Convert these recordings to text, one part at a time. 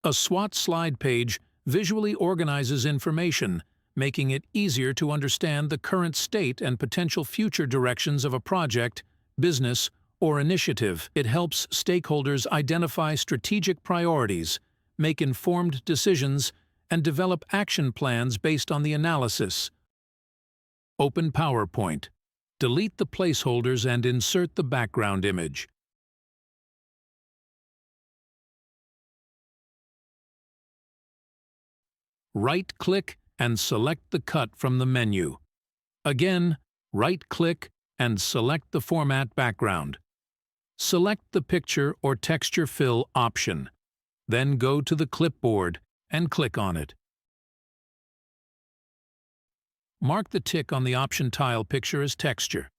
A SWOT slide page visually organizes information, making it easier to understand the current state and potential future directions of a project, business, or initiative. It helps stakeholders identify strategic priorities, make informed decisions, and develop action plans based on the analysis. Open PowerPoint. Delete the placeholders and insert the background image. Right-click and select the cut from the menu. Again, right-click and select the Format background. Select the Picture or Texture Fill option. Then go to the clipboard and click on it. Mark the tick on the option tile picture as texture.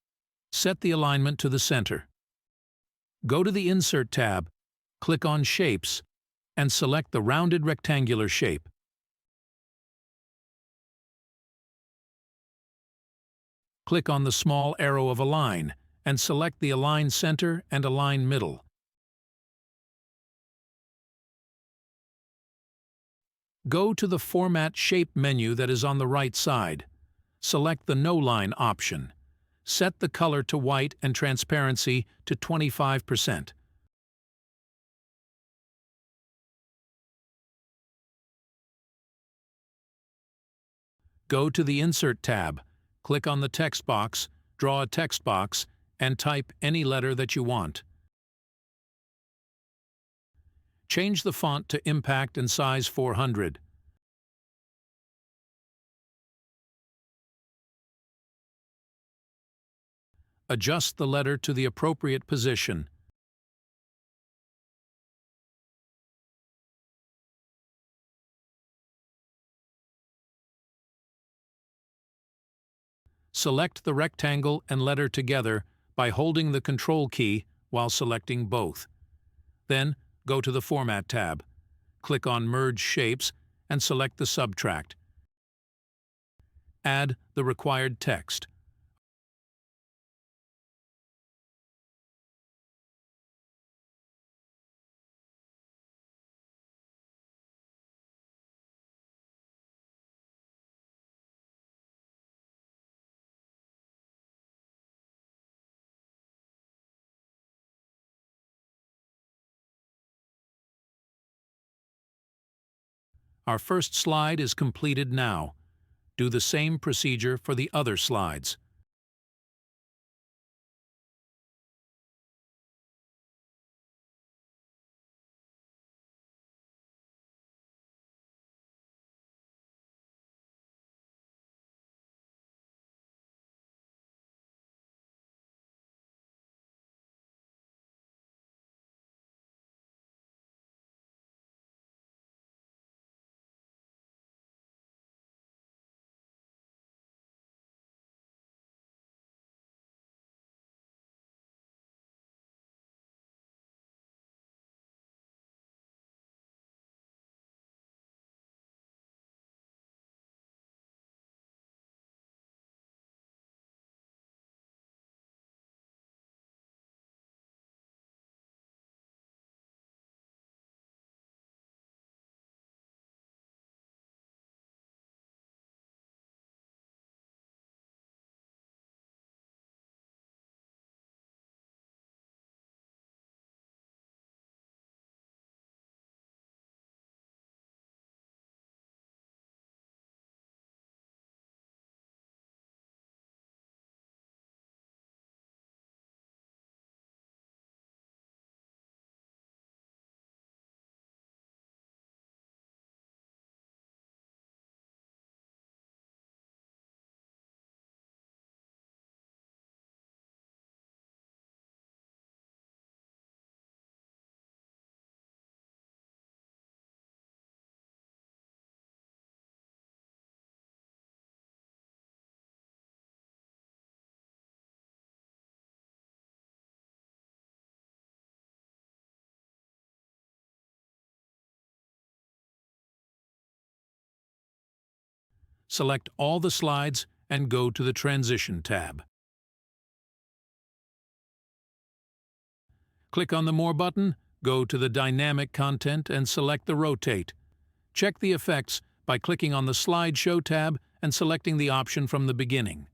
Set the alignment to the center. Go to the Insert tab, click on Shapes, and select the rounded rectangular shape. Click on the small arrow of Align and select the Align Center and Align Middle. Go to the Format Shape menu that is on the right side. Select the No Line option. Set the color to white and transparency to 25%. Go to the Insert tab, click on the text box, draw a text box, and type any letter that you want. Change the font to Impact and size 400. Adjust the letter to the appropriate position. Select the rectangle and letter together by holding the Control key while selecting both. Then, go to the Format tab. Click on Merge Shapes and select the subtract. Add the required text. Our first slide is completed now. Do the same procedure for the other slides. Select all the slides and go to the Transition tab. Click on the More button, Go to the dynamic content and select the rotate. Check the effects by clicking on the Slideshow tab and selecting the option from the beginning.